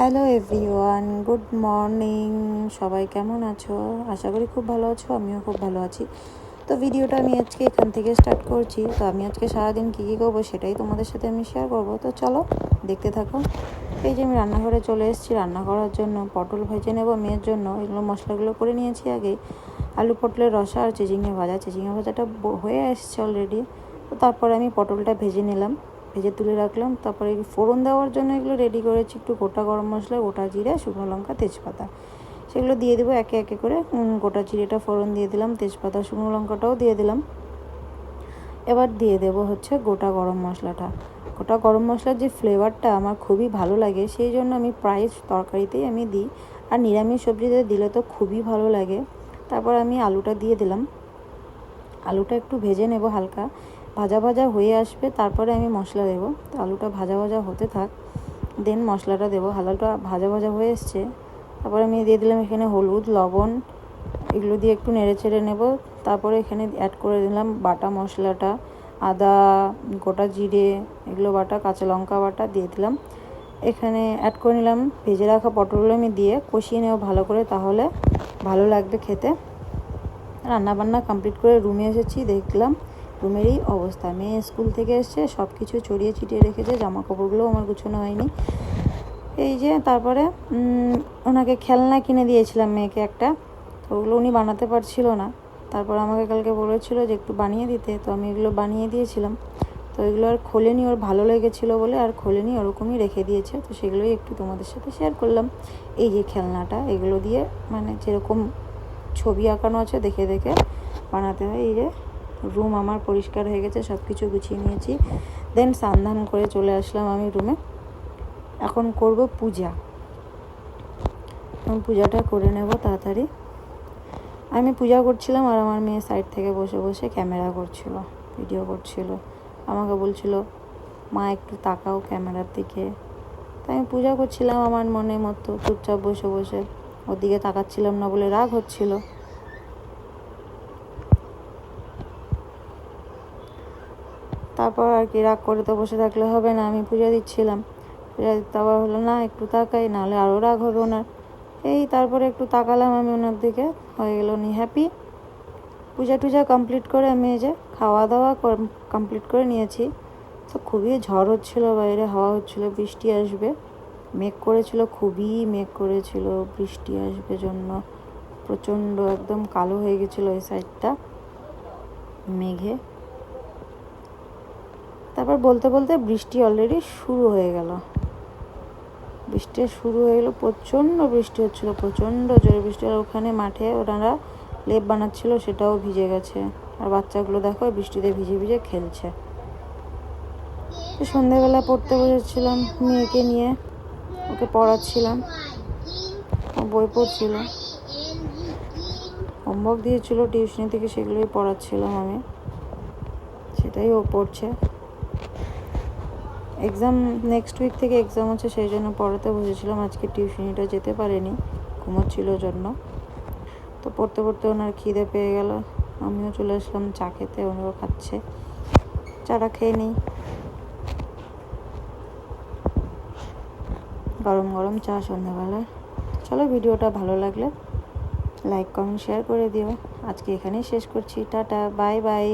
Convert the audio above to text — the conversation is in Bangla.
Hello everyone, good morning. সবাই কেমন আছো? আশা করি খুব ভালো আছো, আমিও খুব ভালো আছি। তো ভিডিওটা আমি আজকে এখান থেকে স্টার্ট করছি। তো আমি আজকে সারাদিন কী কী করবো সেটাই তোমাদের সাথে আমি শেয়ার করবো। তো চলো দেখতে থাকো। এই যে আমি রান্নাঘরে চলে এসেছি রান্না করার জন্য। পটল ভেজে নেবো মেয়ের জন্য। এগুলো মশলাগুলো করে নিয়েছি আগে। আলু পটলের রসা আর চিচিঙে ভাজাটা হয়ে এসছে অলরেডি। তো তারপরে আমি পটলটা ভেজে নিলাম, ভেজে তুলে রাখলাম। তারপরে ফোড়ন দেওয়ার জন্য এগুলো রেডি করেছি। একটু গোটা গরম মশলা, গোটা জিরে, শুকনো লঙ্কা, তেজপাতা, সেগুলো দিয়ে দেবো একে একে করে। গোটা জিরেটা ফোড়ন দিয়ে দিলাম, তেজপাতা শুকনো লঙ্কাটাও দিয়ে দিলাম। এবার দিয়ে দেবো হচ্ছে গোটা গরম মশলাটা। গোটা গরম মশলার যে ফ্লেভারটা আমার খুবই ভালো লাগে, সেই জন্য আমি প্রায় তরকারিতেই আমি দিই। আর নিরামিষ সবজিতে দিলে তো খুবই ভালো লাগে। তারপর আমি আলুটা দিয়ে দিলাম। আলুটা একটু ভেজে নেব, হালকা ভাজা ভাজা হয়ে আসবে, তারপরে আমি মশলা দেবো। তো আলুটা ভাজা ভাজা হতে থাক, দেন মশলাটা দেবো। আলুটা ভাজা ভাজা হয়ে এসছে, তারপরে আমি দিয়ে দিলাম এখানে হলুদ, লবণ, এগুলো দিয়ে একটু নেড়ে চেড়ে নেব। তারপরে এখানে অ্যাড করে দিলাম বাটা মশলাটা, আদা, গোটা জিরে, এগুলো বাটা, কাঁচা লঙ্কা বাটা দিয়ে দিলাম। এখানে অ্যাড করে নিলাম ভেজে রাখা পটলগুলো, আমি দিয়ে কষিয়ে নেব ভালো করে, তাহলে ভালো লাগবে খেতে। রান্নাবান্না কমপ্লিট করে রুমে এসেছি, দেখলাম রুমেরই অবস্থা। মেয়ে স্কুল থেকে এসছে, সব কিছু ছড়িয়ে ছিটিয়ে রেখেছে, জামা কাপড়গুলোও আমার গুছানো হয়নি। এই যে তারপরে ওনাকে খেলনা কিনে দিয়েছিলাম মেয়েকে একটা, তো ওগুলো উনি বানাতে পারছিল না। তারপর আমাকে কালকে বলেছিল যে একটু বানিয়ে দিতে, তো আমি এগুলো বানিয়ে দিয়েছিলাম। তো এগুলো আর খোলেনি, ওর ভালো লেগেছিলো বলে আর খোলেনি, ওরকমই রেখে দিয়েছে। তো সেগুলোই একটু তোমাদের সাথে শেয়ার করলাম। এই যে খেলনাটা, এগুলো দিয়ে মানে যেরকম ছবি আঁকানো আছে দেখে দেখে বানাতে হয়। এই যে রুম আমার পরিষ্কার হয়ে গেছে, সব কিছু গুছিয়ে নিয়েছি। দেন স্নান করে চলে আসলাম আমি রুমে। এখন করব পূজা। পূজাটা করে নেব তাড়াতাড়ি। আমি পূজা করছিলাম আর আমার মেয়ে সাইড থেকে বসে বসে ক্যামেরা করছিল, ভিডিও করছিল। আমাকে বলছিল, মা একটু তাকাও ক্যামেরার দিকে। তাই আমি পূজা করছিলাম আমার মনের মতো, চুপচাপ বসে বসে। ওর দিকে তাকাচ্ছিলাম না বলে রাগ হচ্ছিল। তারপর আর কি, রাগ করে তো বসে থাকলে হবে না, আমি পূজা দিচ্ছিলাম। পূজা দিতে আবার হলো না একটু তাকাই, নাহলে আরও রাগ হবে ওনার। এই তারপরে একটু তাকালাম আমি ওনার দিকে, হয়ে গেল উনি হ্যাপি। পূজা টুজা কমপ্লিট করে আমি যে খাওয়া দাওয়া কমপ্লিট করে নিয়েছি। তো খুবই ঝড় হচ্ছিল, বাইরে হাওয়া হচ্ছিল, বৃষ্টি আসবে মেঘ করেছিল, খুবই মেঘ করেছিল, বৃষ্টি আসবে জন্য প্রচণ্ড একদম কালো হয়ে গেছিলো এই সাইডটা মেঘে। তারপর বলতে বলতে বৃষ্টি অলরেডি শুরু হয়ে গেল। প্রচণ্ড বৃষ্টি হচ্ছিলো, প্রচণ্ড জোরে বৃষ্টি। আর ওখানে মাঠে ওনারা লেপ বানাচ্ছিল, সেটাও ভিজে গেছে। আর বাচ্চাগুলো দেখো বৃষ্টিতে ভিজে ভিজে খেলছে। সন্ধ্যেবেলা পড়তে বসেছিলাম মেয়েকে নিয়ে, ওকে পড়াচ্ছিলাম, ও বই পড়ছিল, হোমওয়ার্ক দিয়েছিল টিউশনি থেকে, সেগুলোই পড়াচ্ছিলাম আমি, সেটাই ও পড়ছে। এক্সাম নেক্সট উইক থেকে এক্সাম আছে, সেই জন্য পড়াতে বসেছিলাম। আজকে টিউশনিটা যেতে পারিনি, ঘুমোচ্ছিল জন্য। তো পড়তে পড়তে ওনার খিদে পেয়ে গেল, আমিও চলে আসলাম চা খেতে, ওনারও খাচ্ছে। চাটা খেয়ে নিই, গরম গরম চা সন্ধ্যাবেলায়। চলো, ভিডিওটা ভালো লাগলে লাইক কমেন্ট শেয়ার করে দিও। আজকে এখানেই শেষ করছি, টাটা, বাই বাই।